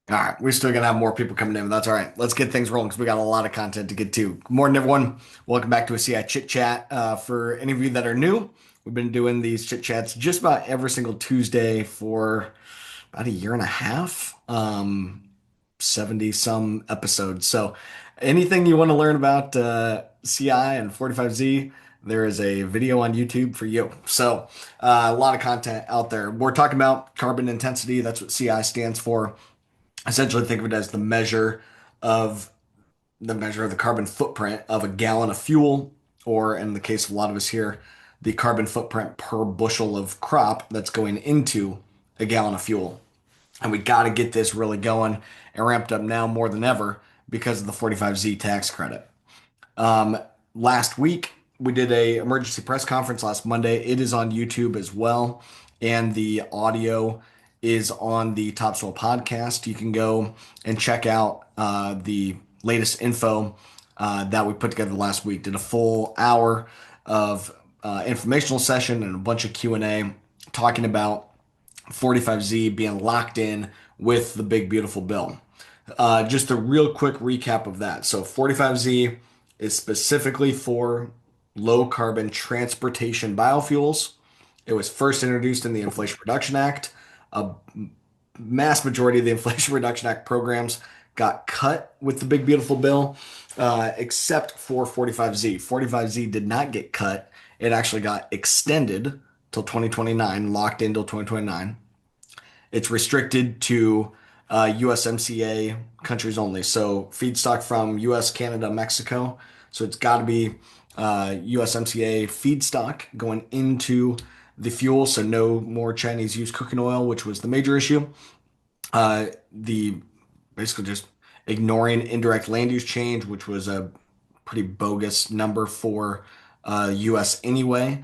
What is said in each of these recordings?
All right, we're still gonna have more people coming in, but that's all right. Let's get things rolling because we got a lot of content to get to. Good morning, everyone. Welcome back to a CI Chit Chat. For any of you that are new, we've been doing these chit chats just about every single Tuesday for about a year and a half, 70 some episodes. So anything you want to learn about CI and 45Z, there is a video on YouTube for you. So a lot of content out there. We're talking about carbon intensity. That's what CI stands for. Essentially, think of it as of the carbon footprint of a gallon of fuel, or in the case of a lot of us here, the carbon footprint per bushel of crop that's going into a gallon of fuel. And we got to get this really going and ramped up now more than ever because of the 45Z tax credit. Um, Last week we did a emergency press conference last Monday. It is on YouTube as well, and the audio is on the Topsoil podcast. You can go and check out the latest info that we put together last week. Did a full hour of informational session and a bunch of Q&A talking about 45Z being locked in with the big beautiful bill. Just a real quick recap of that. So 45Z is specifically for low carbon transportation biofuels. It was first introduced in the Inflation Reduction Act. A mass majority of the Inflation Reduction Act programs got cut with the big beautiful bill, except for 45Z. 45Z did not get cut. It actually got extended till 2029, locked in till 2029. It's restricted to USMCA countries only. So feedstock from US, Canada, Mexico. So it's got to be USMCA feedstock going into the fuel. So no more Chinese used cooking oil, which was the major issue. The basically just ignoring indirect land use change, which was a pretty bogus number for US anyway.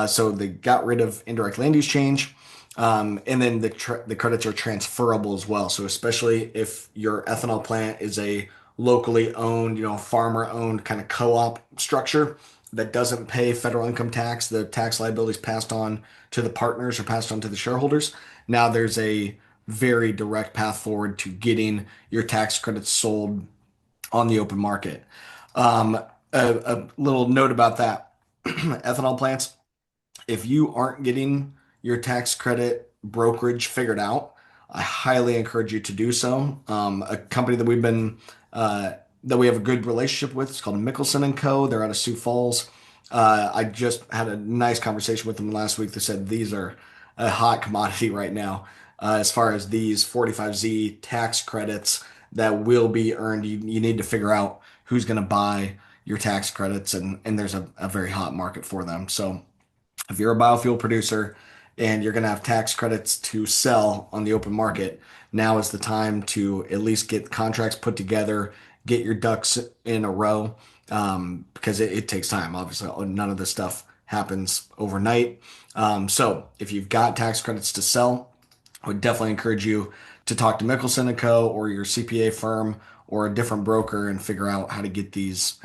So they got rid of indirect land use change. And then the credits are transferable as well. So especially if your ethanol plant is a locally owned, farmer owned kind of co-op structure that doesn't pay federal income tax, the tax liability is passed on to the partners or passed on to the shareholders. Now there's a very direct path forward to getting your tax credits sold on the open market. Um, a little note about that. Ethanol plants, if you aren't getting your tax credit brokerage figured out, I highly encourage you to do so. A company that we have a good relationship with is called Mickelson and Co. They're out of Sioux Falls. I just had a nice conversation with them last week. They said these are a hot commodity right now, as far as these 45Z tax credits that will be earned. You need to figure out who's going to buy your tax credits, and there's a very hot market for them. So if you're a biofuel producer and you're going to have tax credits to sell on the open market, now is the time to at least get contracts put together, get your ducks in a row, because it takes time. Obviously, none of this stuff happens overnight. So if you've got tax credits to sell, I would definitely encourage you to talk to Mickelson and Co. or your CPA firm or a different broker and figure out how to get these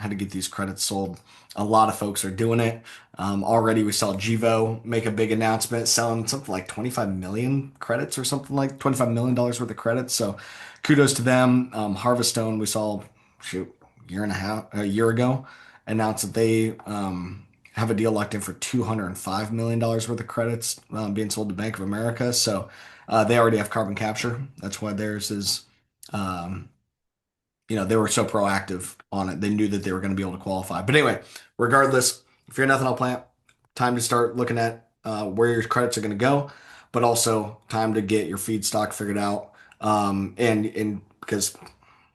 credits sold. A lot of folks are doing it. Already we saw Gevo make a big announcement selling something like 25 million credits or something like $25 million worth of credits. So kudos to them. Harvestone, we saw a year ago, announced that they have a deal locked in for $205 million worth of credits being sold to Bank of America. So they already have carbon capture. That's why theirs is, um, they were so proactive on it. They knew that they were going to be able to qualify. But anyway, regardless, if you're an ethanol plant, time to start looking at where your credits are going to go, but also time to get your feedstock figured out. And because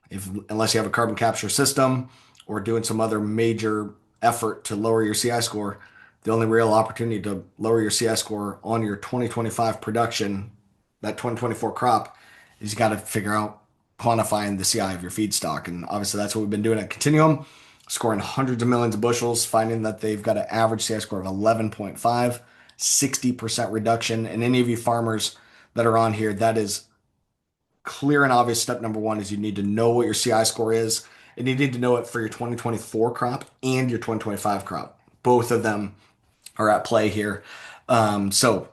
if unless you have a carbon capture system or doing some other major effort to lower your CI score, the only real opportunity to lower your CI score on your 2025 production, that 2024 crop, is you got to figure out quantifying the CI of your feedstock. And obviously that's what we've been doing at Continuum, scoring hundreds of millions of bushels, finding that they've got an average CI score of 11.5, 60% reduction. And any of you farmers that are on here, that is clear and obvious. Step number one is you need to know what your CI score is, and you need to know it for your 2024 crop and your 2025 crop. Both of them are at play here. So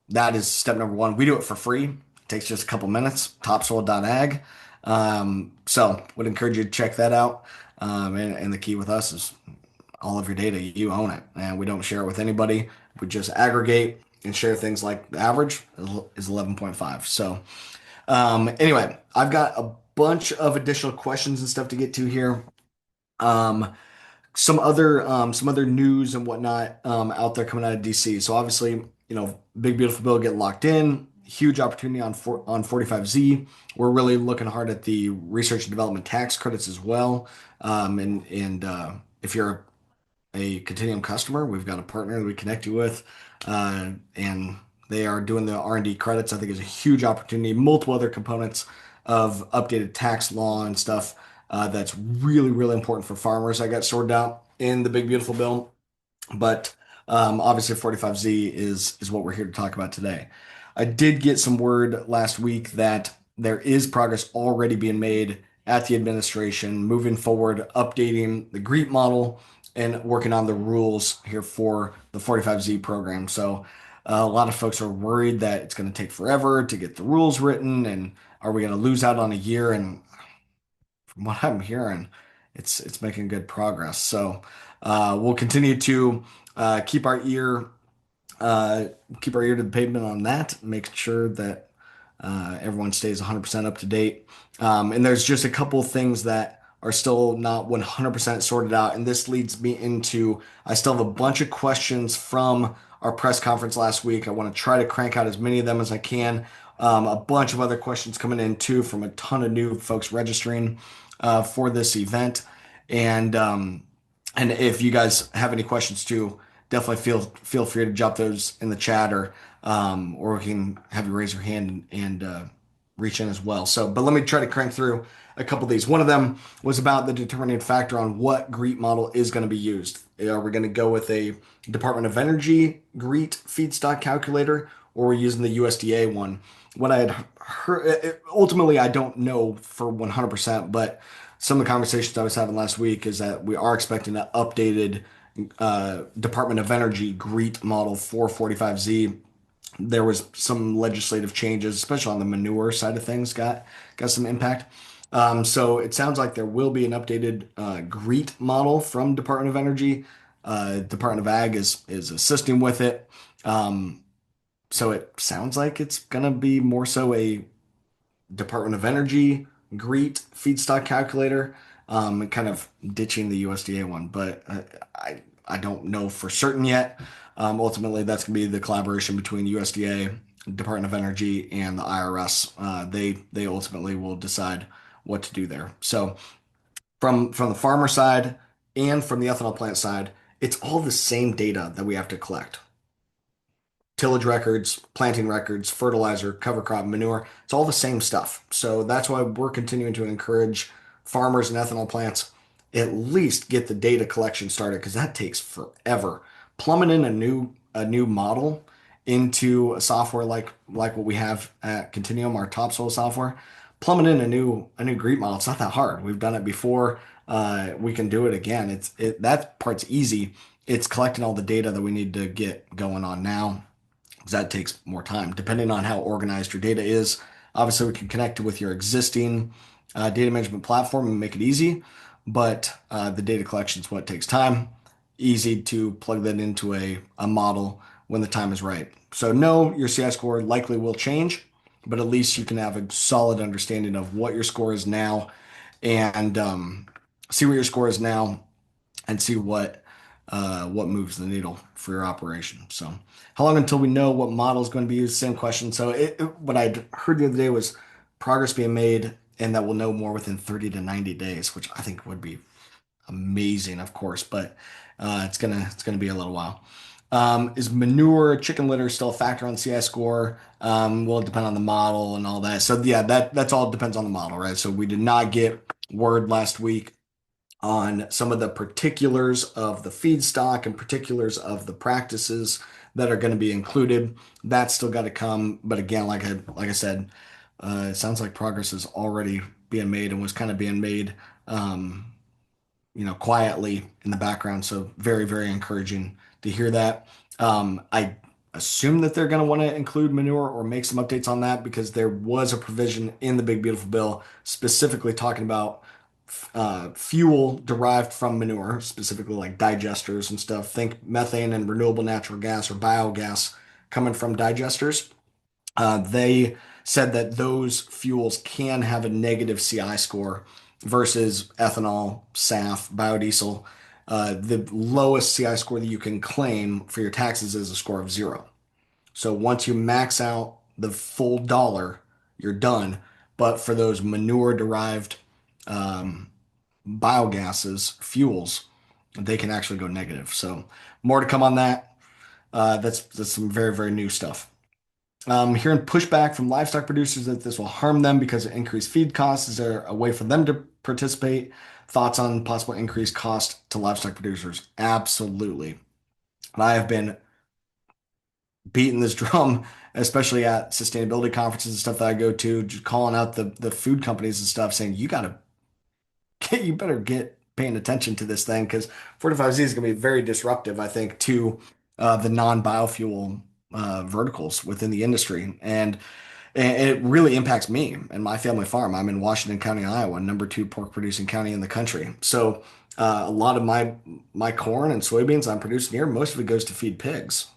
that is step number one. We do it for free. Takes just a couple minutes. TopSoil.ag. So would encourage you to check that out. And the key with us is all of your data, you own it, and we don't share it with anybody. We just aggregate and share things like the average is 11.5. So anyway, I've got a bunch of additional questions and stuff to get to here. Um, some other news and whatnot out there coming out of DC. So obviously, big beautiful bill get locked in. Huge opportunity on 45Z. We're really looking hard at the research and development tax credits as well. And if you're a Continuum customer, we've got a partner that we connect you with, and they are doing the R&D credits. I think is a huge opportunity. Multiple other components of updated tax law and stuff that's really, really important for farmers. I got sorted out in the big beautiful bill, but obviously 45Z is what we're here to talk about today. I did get some word last week that there is progress already being made at the administration moving forward, updating the GREET model and working on the rules here for the 45Z program. So a lot of folks are worried that it's going to take forever to get the rules written, and are we going to lose out on a year? And from what I'm hearing, it's making good progress. So we'll continue to uh, keep our ear uh, keep our ear to the pavement on that, make sure that everyone stays 100% up to date. And there's just a couple of things that are still not 100% sorted out. And this leads me into I still have a bunch of questions from our press conference last week. I want to try to crank out as many of them as I can. A bunch of other questions coming in too from a ton of new folks registering for this event. And and if you guys have any questions too, definitely feel free to drop those in the chat, or we can have you raise your hand and reach in as well. So, but let me try to crank through a couple of these. One of them was about the determining factor on what GREET model is going to be used. Are we going to go with a Department of Energy GREET feedstock calculator, or we're using the USDA one? What I had heard, ultimately, I don't know for 100%, but some of the conversations I was having last week is that we are expecting an updated Department of Energy GREET model for 45Z. There was some legislative changes, especially on the manure side of things, got some impact. So it sounds like there will be an updated GREET model from Department of Energy. Department of Ag is assisting with it. So it sounds like it's gonna be more so a Department of Energy GREET feedstock calculator, and kind of ditching the USDA one. But I don't know for certain yet. Ultimately, that's going to be the collaboration between USDA, Department of Energy, and the IRS. They ultimately will decide what to do there. So from the farmer side and from the ethanol plant side, it's all the same data that we have to collect: tillage records, planting records, fertilizer, cover crop, manure. It's all the same stuff. So that's why we're continuing to encourage farmers and ethanol plants at least get the data collection started, because that takes forever. Plumbing in a new model into a software like what we have at Continuum, our topsoil software, plumbing in a new GREET model, it's not that hard. We've done it before. We can do it again. That part's easy. It's collecting all the data that we need to get going on now, because that takes more time, depending on how organized your data is. Obviously, we can connect it with your existing data management platform and make it easy, but the data collection is what takes time. Easy to plug that into a model when the time is right. So, no, your CI score likely will change, but at least you can have a solid understanding of what your score is now, and see what your score is now and see what moves the needle for your operation. So, how long until we know what model is going to be used? Same question. So, what I'd heard the other day was progress being made, and that we'll know more within 30 to 90 days, which I think would be amazing, of course, but it's gonna be a little while. Is manure, chicken litter still a factor on CI score? Will it depend on the model and all that? So yeah, that's all depends on the model, right? So we did not get word last week on some of the particulars of the feedstock and particulars of the practices that are going to be included. That's still got to come. But again, like I said, it sounds like progress is already being made and was kind of being made, um, quietly in the background. So very, very encouraging to hear that. I assume that they're going to want to include manure or make some updates on that because there was a provision in the Big Beautiful Bill specifically talking about fuel derived from manure, specifically like digesters and stuff. Think methane and renewable natural gas or biogas coming from digesters. They said that those fuels can have a negative CI score versus ethanol, SAF, biodiesel. The lowest CI score that you can claim for your taxes is a score of 0. So once you max out the full dollar, you're done. But for those manure derived um, biogases, fuels, they can actually go negative. So more to come on that. That's some very, very new stuff. Hearing pushback from livestock producers that this will harm them because of increased feed costs. Is there a way for them to participate? Thoughts on possible increased cost to livestock producers? Absolutely. And I have been beating this drum, especially at sustainability conferences and stuff that I go to, just calling out the food companies and stuff, saying you gotta get, you better get paying attention to this thing because 45Z is going to be very disruptive, I think, to the non-biofuel verticals within the industry. And it really impacts me and my family farm. I'm in Washington County, Iowa, number two pork producing county in the country. So a lot of my corn and soybeans I'm producing here, most of it goes to feed pigs.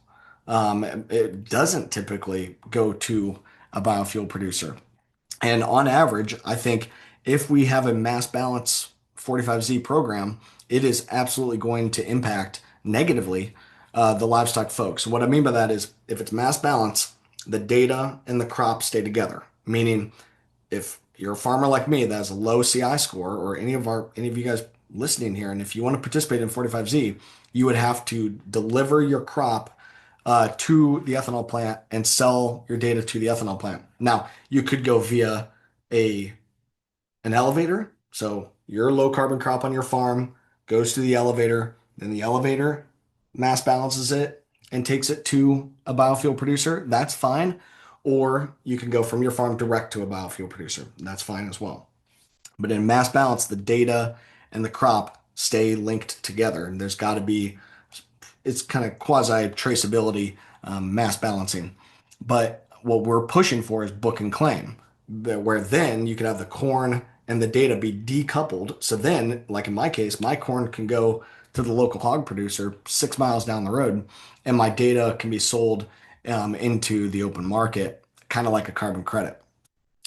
It doesn't typically go to a biofuel producer. And on average, I think if we have a mass balance 45Z program, it is absolutely going to impact negatively the livestock folks. What I mean by that is if it's mass balance, the data and the crop stay together. Meaning, if you're a farmer like me that has a low CI score, or any of you guys listening here, and if you want to participate in 45Z, you would have to deliver your crop to the ethanol plant and sell your data to the ethanol plant. Now, you could go via a an elevator. So your low carbon crop on your farm goes to the elevator, then the elevator mass balances it and takes it to a biofuel producer. That's fine. Or you can go from your farm direct to a biofuel producer. That's fine as well. But in mass balance, the data and the crop stay linked together. And there's got to be, it's kind of quasi traceability, mass balancing. But what we're pushing for is book and claim, where then you can have the corn and the data be decoupled. So then, like in my case, my corn can go to the local hog producer 6 miles down the road, and my data can be sold into the open market, kind of like a carbon credit.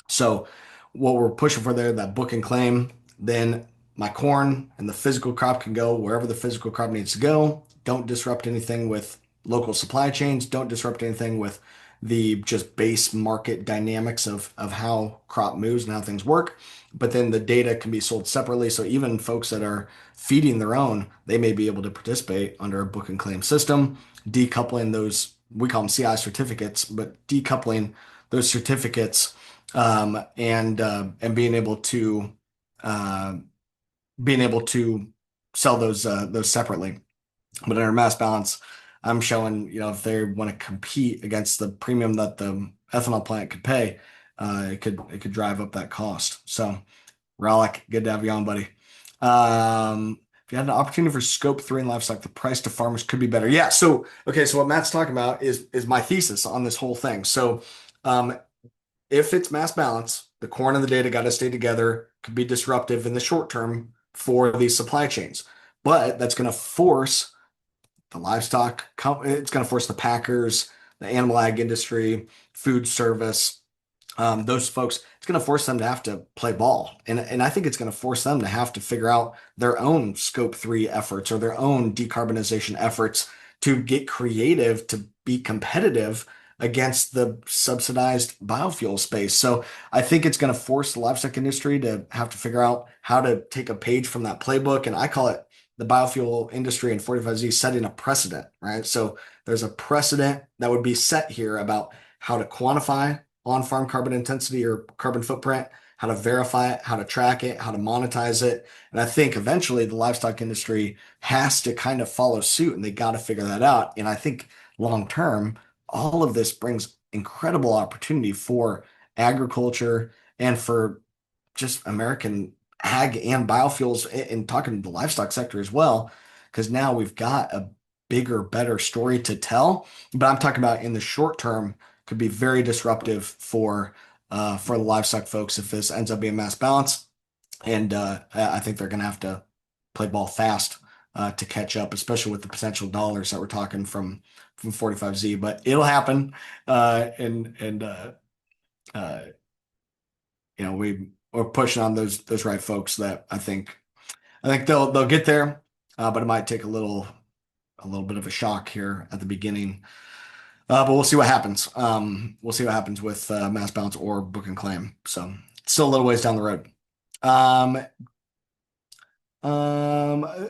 So what we're pushing for there, that book and claim, then my corn and the physical crop can go wherever the physical crop needs to go. Don't disrupt anything with local supply chains. Don't disrupt anything with the just base market dynamics of how crop moves and how things work. But then the data can be sold separately. So even folks that are feeding their own, they may be able to participate under a book and claim system, decoupling those, we call them CI certificates, but decoupling those certificates and uh, being able to sell those separately. But under mass balance, I'm showing if they want to compete against the premium that the ethanol plant could pay, it could drive up that cost. So Rollick, good to have you on, buddy. If you had an opportunity for scope three in livestock, the price to farmers could be better. Yeah. So okay. So what Matt's talking about is my thesis on this whole thing. So um, if it's mass balance, the corn and the data got to stay together, could be disruptive in the short term for these supply chains. But that's going to force the livestock, it's going to force the packers, the animal ag industry, food service, those folks, it's going to force them to have to play ball. And I think it's going to force them to have to figure out their own scope three efforts or their own decarbonization efforts to get creative to be competitive against the subsidized biofuel space. So I think it's going to force the livestock industry to have to figure out how to take a page from that playbook. And I call it the biofuel industry and 45Z setting a precedent, right? So there's a precedent that would be set here about how to quantify on-farm carbon intensity or carbon footprint, how to verify it, how to track it, how to monetize it. And I think eventually the livestock industry has to kind of follow suit and they got to figure that out. And I think long term, all of this brings incredible opportunity for agriculture and for just American ag and biofuels and talking the livestock sector as well, because now we've got a bigger, better story to tell. But I'm talking about in the short term could be very disruptive for the livestock folks if this ends up being mass balance. And I think they're going to have to play ball fast to catch up, especially with the potential dollars that we're talking from 45Z. But it'll happen, and uh, we're pushing on those right folks that I think they'll get there, but it might take a little bit of a shock here at the beginning. But we'll see what happens. We'll see what happens with mass balance or book and claim. So still a little ways down the road. Um,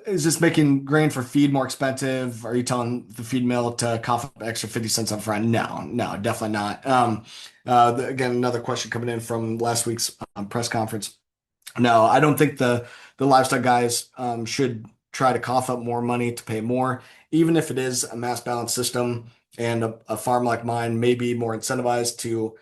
is this making grain for feed more expensive? Are you telling the feed mill to cough up extra 50 cents up front? No, no, definitely not. Again, another question coming in from last week's press conference. No, I don't think the livestock guys should try to cough up more money to pay more, even if it is a mass balance system and a farm like mine may be more incentivized to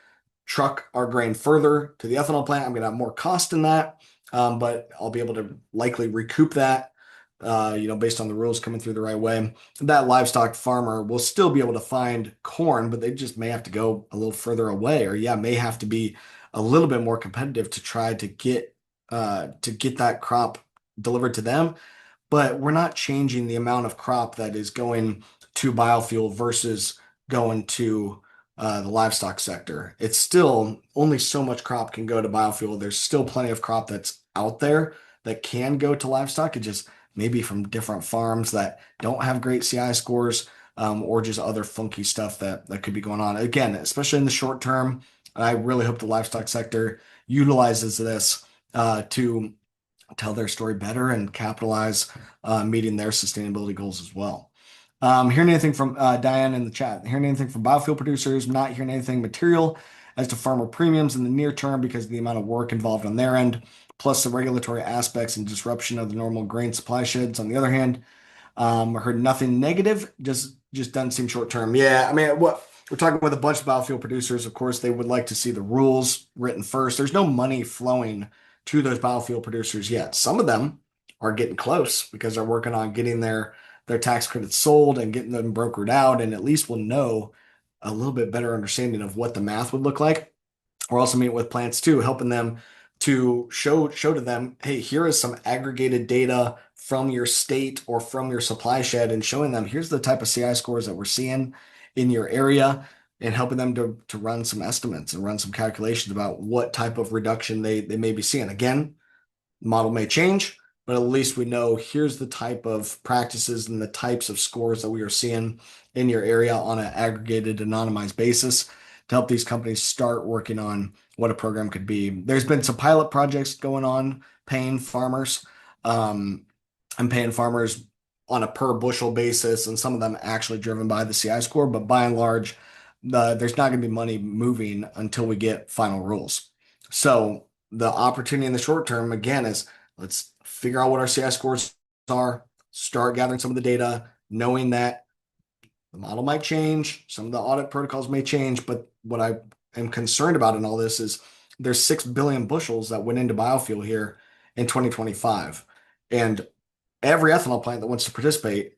truck our grain further to the ethanol plant. I'm going to have more cost in that, but I'll be able to likely recoup that, based on the rules coming through the right way. That livestock farmer will still be able to find corn, but they just may have to go a little further away, or yeah, may have to be a little bit more competitive to try to get that crop delivered to them. But we're not changing the amount of crop that is going to biofuel versus going to the livestock sector. It's still only so much crop can go to biofuel. There's still plenty of crop that's out there that can go to livestock. It just maybe from different farms that don't have great CI scores, or just other funky stuff that could be going on. Again, especially in the short term, I really hope the livestock sector utilizes this to tell their story better and capitalize meeting their sustainability goals as well. Hearing anything from Diane in the chat, hearing anything from biofuel producers, not hearing anything material as to farmer premiums in the near term because of the amount of work involved on their end, plus the regulatory aspects and disruption of the normal grain supply sheds. On the other hand, I heard nothing negative, just doesn't seem short term. Yeah, I mean, what we're talking with a bunch of biofuel producers, of course, they would like to see the rules written first. There's no money flowing to those biofuel producers yet. Some of them are getting close because they're working on getting their tax credits sold and getting them brokered out, and at least we'll know a little bit better understanding of what the math would look like. We're also meeting with plants too, helping them to show to them, hey, here is some aggregated data from your state or from your supply shed, and showing them here's the type of CI scores that we're seeing in your area, and helping them to run some estimates and run some calculations about what type of reduction they may be seeing. Again, model may change, but at least we know here's the type of practices and the types of scores that we are seeing in your area on an aggregated, anonymized basis to help these companies start working on what a program could be. There's been some pilot projects going on paying farmers, um, and paying farmers on a per bushel basis, and some of them actually driven by the CI score. But by and large, there's not going to be money moving until we get final rules. So the opportunity in the short term, again, is let's figure out what our CI scores are, start gathering some of the data, knowing that the model might change, some of the audit protocols may change, but what I am concerned about in all this is there's 6 billion bushels that went into biofuel here in 2025. And every ethanol plant that wants to participate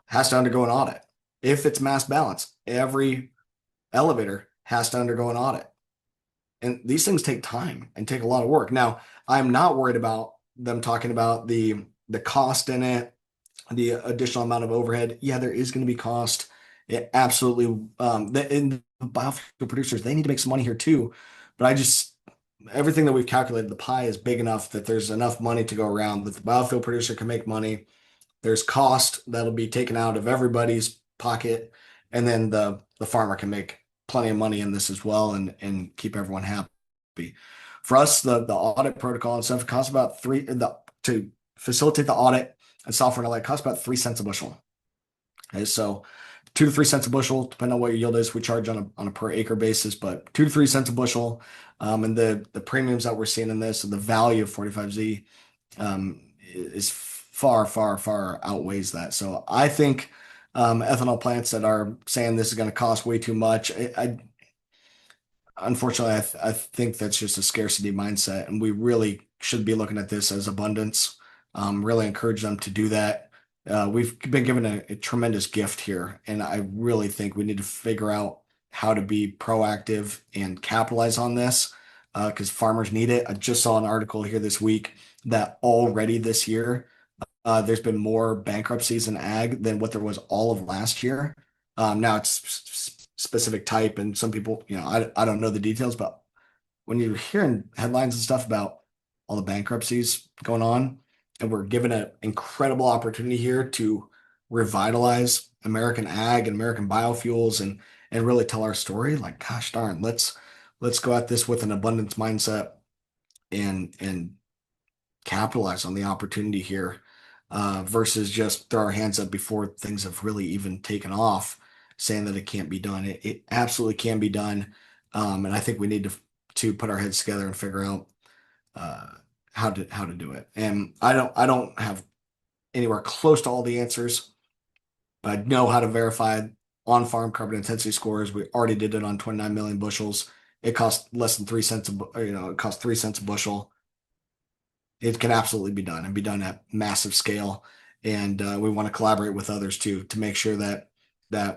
has to undergo an audit. If it's mass balance, every elevator has to undergo an audit. And these things take time and take a lot of work. Now, I'm not worried about them talking about the cost in it, the additional amount of overhead. Yeah, there is going to be cost. It absolutely, and the biofuel producers, they need to make some money here too. But everything that we've calculated, the pie is big enough that there's enough money to go around that the biofuel producer can make money. There's cost that'll be taken out of everybody's pocket, and then the farmer can make plenty of money in this as well, and keep everyone happy. For us, the audit protocol and stuff costs about to facilitate the audit and software and all that costs about 3 cents a bushel. Okay, so 2 to 3 cents a bushel, depending on what your yield is. We charge on a per acre basis, but 2 to 3 cents a bushel. And the premiums that we're seeing in this and the value of 45Z is far, far, far outweighs that. So I think ethanol plants that are saying this is going to cost way too much, unfortunately, I think that's just a scarcity mindset, and we really should be looking at this as abundance. Really encourage them to do that. We've been given a tremendous gift here, and I really think we need to figure out how to be proactive and capitalize on this because farmers need it. I just saw an article here this week that already this year, there's been more bankruptcies in ag than what there was all of last year. Now it's specific type, and some people, I don't know the details, but when you're hearing headlines and stuff about all the bankruptcies going on, and we're given an incredible opportunity here to revitalize American ag and American biofuels and really tell our story, like gosh darn, let's go at this with an abundance mindset and capitalize on the opportunity here versus just throw our hands up before things have really even taken off, saying that it can't be done. It absolutely can be done, and I think we need to put our heads together and figure out uh, how to do it. And I don't have anywhere close to all the answers, but I know how to verify on-farm carbon intensity scores. We already did it on 29 million bushels. It cost less than 3 cents it cost 3 cents a bushel. It can absolutely be done and be done at massive scale. And we want to collaborate with others too to make sure that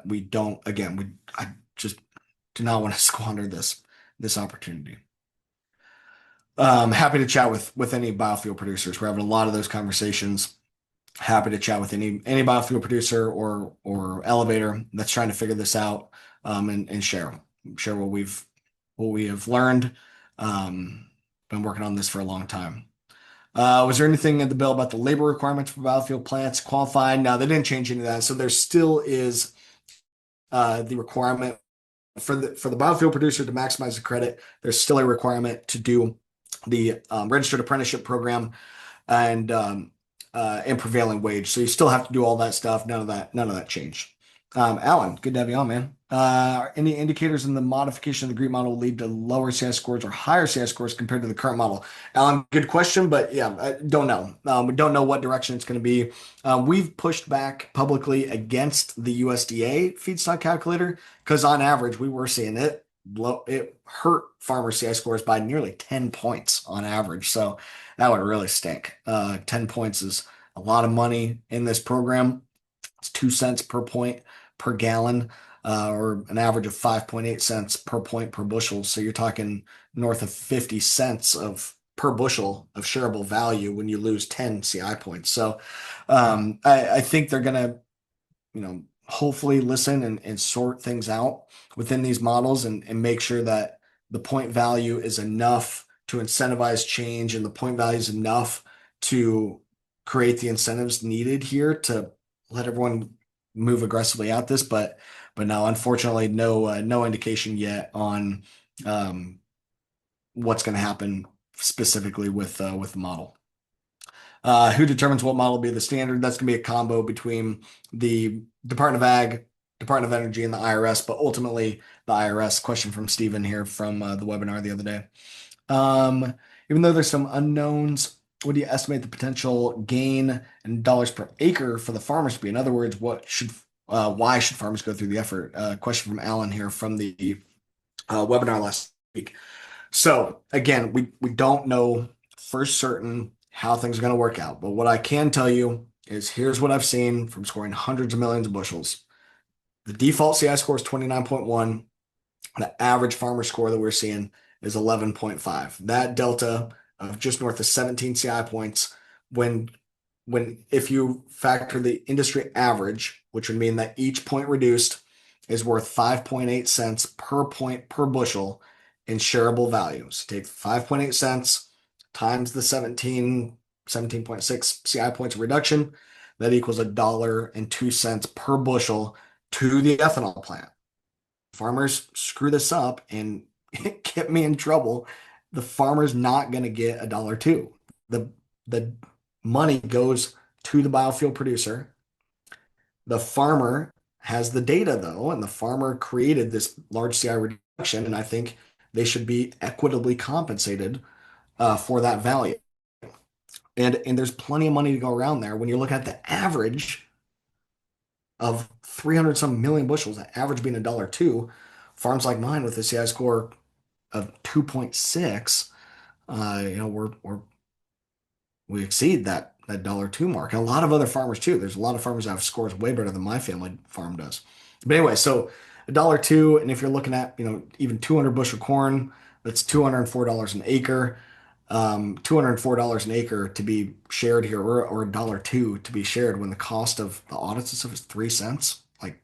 we don't again I just do not want to squander this opportunity. Happy to chat with any biofuel producers. We're having a lot of those conversations. Happy to chat with any biofuel producer or elevator that's trying to figure this out and share what we have learned. Been working on this for a long time. Was there anything in the bill about the labor requirements for biofuel plants qualified? No, they didn't change any of that. So there still is the requirement for the biofuel producer to maximize the credit. There's still a requirement to do the registered apprenticeship program and prevailing wage. So you still have to do all that stuff. None of that changed. Alan, good to have you on, man. Are any indicators in the modification of the GREET model lead to lower CS scores or higher CS scores compared to the current model? Alan, good question, but yeah, I don't know. We don't know what direction it's going to be. We've pushed back publicly against the USDA feedstock calculator because on average we were seeing it low. It hurt farmer CI scores by nearly 10 points on average. So that would really stink. 10 points is a lot of money in this program. It's 2 cents per point per gallon, or an average of 5.8 cents per point per bushel. So you're talking north of 50 cents of per bushel of shareable value when you lose 10 CI points. So I think they're going to hopefully listen and sort things out within these models and make sure that the point value is enough to incentivize change and the point value is enough to create the incentives needed here to let everyone move aggressively at this. But no, unfortunately, no indication yet on um, what's going to happen specifically with the model. Who determines what model will be the standard? That's going to be a combo between the Department of Ag, Department of Energy, and the IRS, but ultimately the IRS. Question from Stephen here from the webinar the other day. Even though there's some unknowns, what do you estimate the potential gain in dollars per acre for the farmers to be? In other words, why should farmers go through the effort? Question from Alan here from the webinar last week. So again, we don't know for certain how things are going to work out, but what I can tell you is here's what I've seen from scoring hundreds of millions of bushels. The default CI score is 29.1. The average farmer score that we're seeing is 11.5. That delta of just north of 17 CI points when if you factor the industry average, which would mean that each point reduced is worth 5.8 cents per point per bushel in shareable value. So take 5.8 cents times the 17.6 CI points of reduction. That equals $1.02 per bushel to the ethanol plant. Farmers screw this up and get me in trouble. The farmer's not going to get $1.02. The money goes to the biofuel producer. The farmer has the data though, and the farmer created this large CI reduction, and I think they should be equitably compensated for that value. And there's plenty of money to go around there. When you look at the average of 300 some million bushels, the average being $1.02, farms like mine with a CI score of 2.6, we exceed that dollar two mark. And a lot of other farmers too. There's a lot of farmers that have scores way better than my family farm does. But anyway, so a dollar two, and if you're looking at, even 200 bushel corn, that's $204 an acre. $204 an acre to be shared here, or a dollar two to be shared when the cost of the audits and stuff is 3 cents. Like,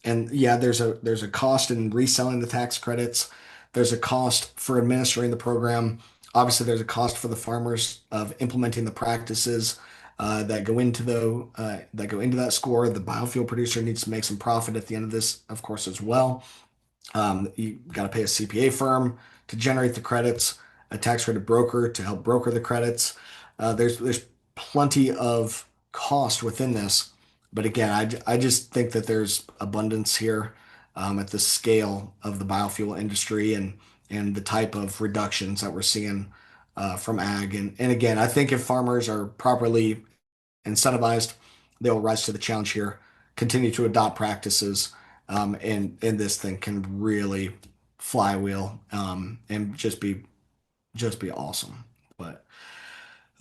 and yeah, there's a cost in reselling the tax credits. There's a cost for administering the program. Obviously, there's a cost for the farmers of implementing the practices that go into that score. The biofuel producer needs to make some profit at the end of this, of course, as well. You got to pay a CPA firm to generate the credits, a tax credit broker to help broker the credits. There's plenty of cost within this, but again, I just think that there's abundance here at the scale of the biofuel industry and the type of reductions that we're seeing from ag. And again, I think if farmers are properly incentivized, they will rise to the challenge here, continue to adopt practices, and this thing can really flywheel and just be awesome. But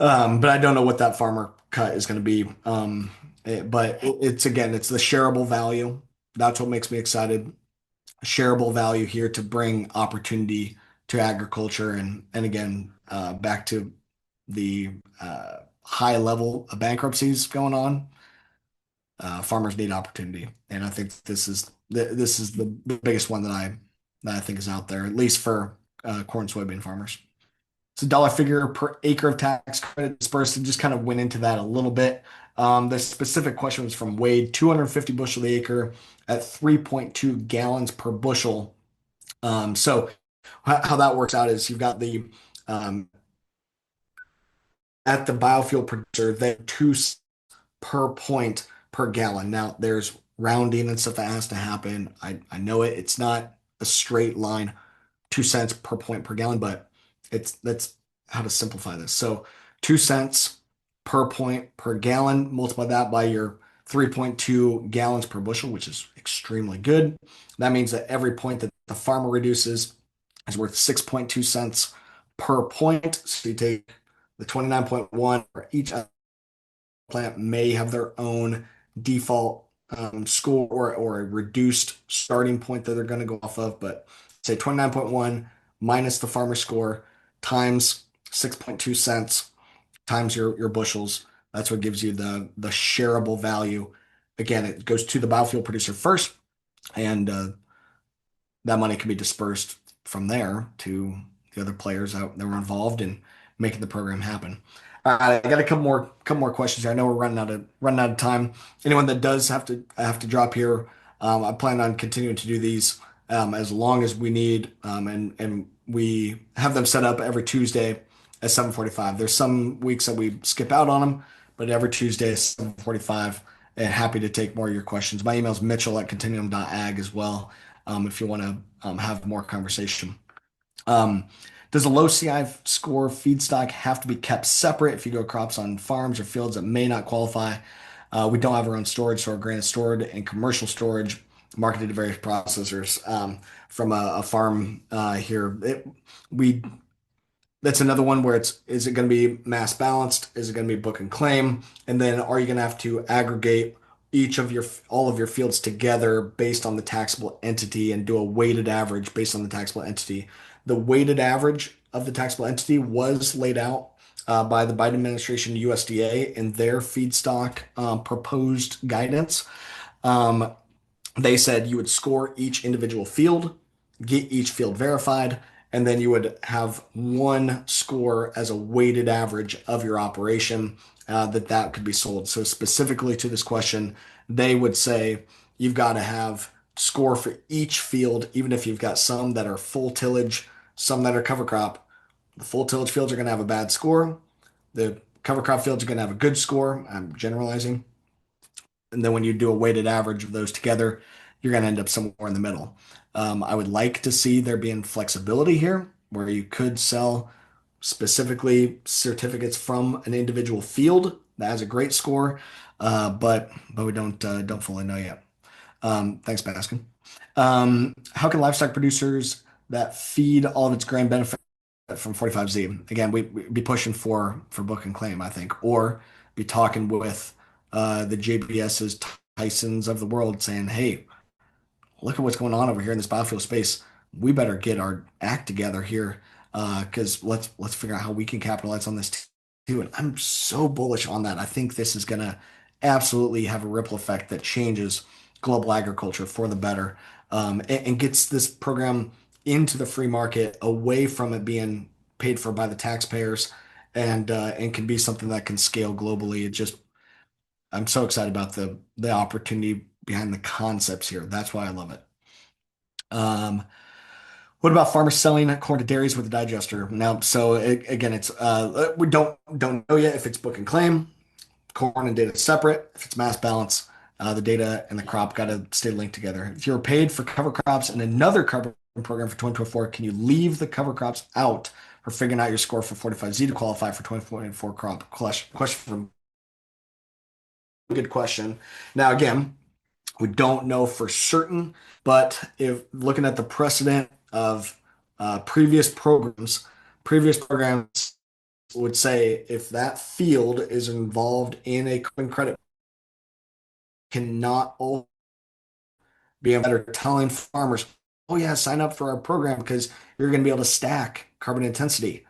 I don't know what that farmer cut is going to be. But it's again, it's the shareable value. That's what makes me excited. Shareable value here to bring opportunity to agriculture, and again, back to the high level of bankruptcies going on. Farmers need opportunity, and I think this is the biggest one that I think is out there, at least for corn soybean farmers. It's a dollar figure per acre of tax credit dispersed, and just kind of went into that a little bit. The specific question was from Wade, 250 bushel the acre at 3.2 gallons per bushel. So how that works out is you've got the at the biofuel producer, they two per point per gallon. Now, there's rounding and stuff that has to happen. I know it. It's not a straight line, 2 cents per point per gallon, but that's how to simplify this. So 2 cents per point per gallon, multiply that by your 3.2 gallons per bushel, which is extremely good. That means that every point that the farmer reduces is worth 6.2 cents per point. So you take the 29.1 for each plant may have their own default score, or a reduced starting point that they're going to go off of. But say 29.1 minus the farmer score times 6.2 cents times your bushels. That's what gives you the shareable value. Again, it goes to the biofuel producer first, and that money can be dispersed from there to the other players out that were involved in making the program happen. All right, I got a couple more questions here. I know we're running out of time. Anyone that does have to drop here, I plan on continuing to do these as long as we need, and we have them set up every Tuesday at 7:45. There's some weeks that we skip out on them, but every Tuesday at 7:45. And happy to take more of your questions. My email is mitchell@continuum.ag as well, if you want to have more conversation. Um, does a low CI score feedstock have to be kept separate if you grow crops on farms or fields that may not qualify? We don't have our own storage, so our grain is stored in commercial storage, marketed to various processors from a farm here. We That's another one where is it going to be mass balanced? Is it going to be book and claim? And then are you going to have to aggregate all of your fields together based on the taxable entity and do a weighted average based on the taxable entity? The weighted average of the taxable entity was laid out by the Biden administration USDA in their feedstock proposed guidance. Um, they said you would score each individual field, get each field verified, and then you would have one score as a weighted average of your operation that could be sold. So specifically to this question, they would say you've got to have score for each field, even if you've got some that are full tillage, some that are cover crop. The full tillage fields are going to have a bad score. The cover crop fields are going to have a good score. I'm generalizing. And then when you do a weighted average of those together, you're going to end up somewhere in the middle. I would like to see there being flexibility here where you could sell specifically certificates from an individual field that has a great score, but we don't fully know yet. Thanks, Baskin. How can livestock producers that feed all of its grain benefit from 45Z? Again, we'd be pushing for book and claim, I think, or be talking with the JBS's, Tysons of the world, saying, "Hey, look at what's going on over here in this biofuel space. We better get our act together here, because let's figure out how we can capitalize on this too." And I'm so bullish on that. I think this is gonna absolutely have a ripple effect that changes global agriculture for the better, and gets this program into the free market, away from it being paid for by the taxpayers, and can be something that can scale globally. It just I'm so excited about the opportunity behind the concepts here. That's why I love it. Um, what about farmers selling corn to dairies with a digester? Now, so again, it's we don't know yet if it's book and claim. Corn and data is separate. If it's mass balance, the data and the crop got to stay linked together. If you're paid for cover crops in another carbon program for 2024, can you leave the cover crops out for figuring out your score for 45Z to qualify for 2024 crop? Question from good question. Now, again, we don't know for certain, but if looking at the precedent of previous programs would say if that field is involved in a carbon credit, cannot be better telling farmers, oh yeah, sign up for our program because you're going to be able to stack carbon intensity.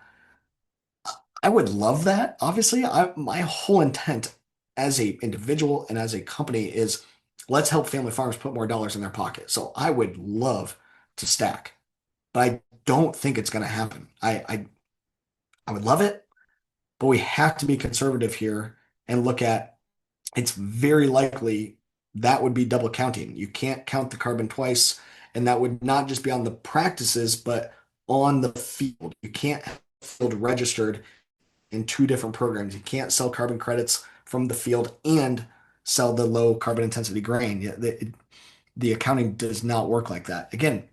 I would love that. Obviously, my whole intent as a individual and as a company is let's help family farmers put more dollars in their pocket. So I would love to stack, but I don't think it's going to happen. I would love it, but we have to be conservative here and look at it's very likely that would be double counting. You can't count the carbon twice, and that would not just be on the practices, but on the field. You can't have the field registered in two different programs. You can't sell carbon credits from the field and sell the low carbon intensity grain. Yeah, the accounting does not work like that. Again,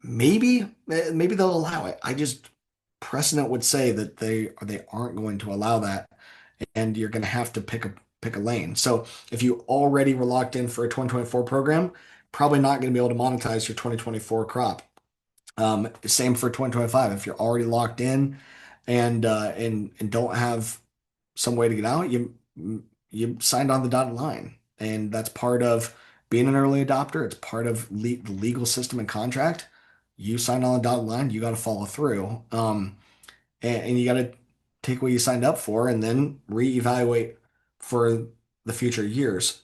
maybe they'll allow it. I just precedent would say that they aren't going to allow that, and you're going to have to pick a lane. So if you already were locked in for a 2024 program, probably not going to be able to monetize your 2024 crop. Same for 2025. If you're already locked in and don't have some way to get out, you signed on the dotted line, and that's part of being an early adopter. It's part of the legal system and contract. You signed on the dotted line, you got to follow through, and you got to take what you signed up for, and then reevaluate for the future years.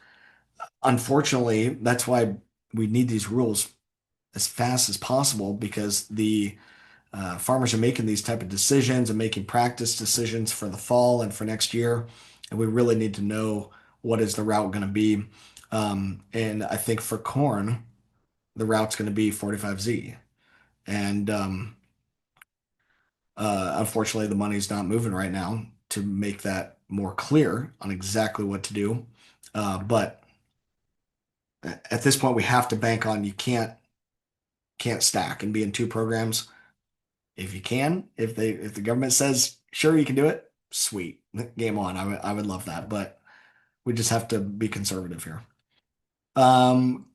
Unfortunately, that's why we need these rules as fast as possible because the farmers are making these type of decisions and making practice decisions for the fall and for next year, and we really need to know what is the route going to be. And I think for corn, the route's going to be 45Z. And unfortunately, the money's not moving right now to make that more clear on exactly what to do. But at this point, we have to bank on you can't stack and be in two programs. If you can, if the government says sure you can do it, sweet, game on. I would love that, but we just have to be conservative here. Um,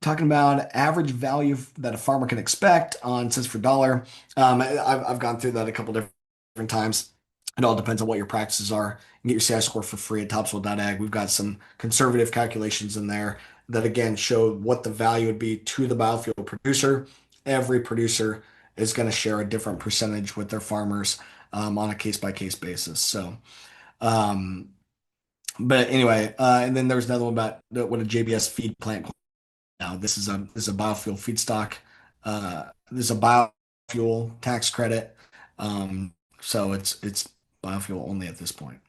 Talking about average value that a farmer can expect on cents per dollar. I've gone through that a couple different times. It all depends on what your practices are. You can get your CI score for free at TopSoil.ag. We've got some conservative calculations in there that again show what the value would be to the biofuel producer. Every producer is going to share a different percentage with their farmers on a case by case basis. So, um, but anyway, and then there's another one about what a JBS feed plant now. This is a biofuel feedstock. This is a biofuel tax credit. So it's biofuel only at this point.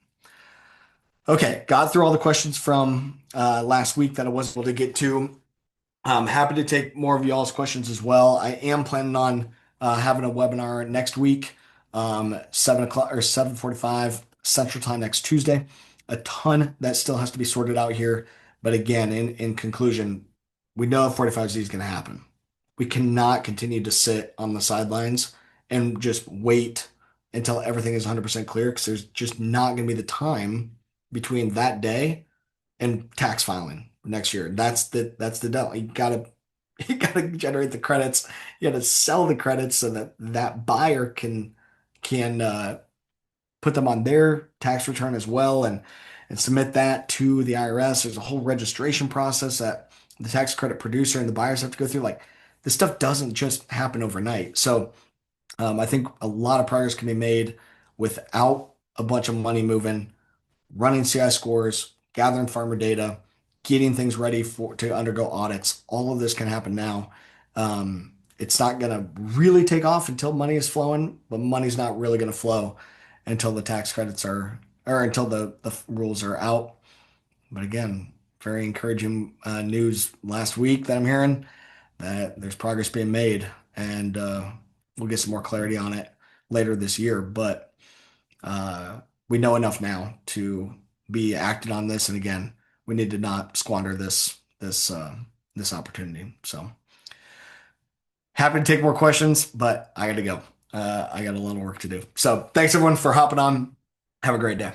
Okay, got through all the questions from last week that I wasn't able to get to. I'm happy to take more of y'all's questions as well. I am planning on having a webinar next week, 7 o'clock or 7:45 Central Time next Tuesday. A ton that still has to be sorted out here. But again, in conclusion, we know 45Z is going to happen. We cannot continue to sit on the sidelines and just wait until everything is 100% clear because there's just not going to be the time between that day and tax filing next year. That's the deadline. You gotta you gotta generate the credits. You gotta sell the credits so that that buyer can put them on their tax return as well and submit that to the IRS. There's a whole registration process that the tax credit producer and the buyers have to go through. Like this stuff doesn't just happen overnight. So I think a lot of progress can be made without a bunch of money moving, running CI scores, gathering farmer data, getting things ready for to undergo audits. All of this can happen now. It's not going to really take off until money is flowing, but money's not really going to flow until the tax credits are, or until the rules are out. But again, very encouraging news last week that I'm hearing that there's progress being made, and we'll get some more clarity on it later this year. But uh, we know enough now to be acted on this, and again, we need to not squander this opportunity. So happy to take more questions, but I got to go. I got a little work to do. So thanks everyone for hopping on. Have a great day.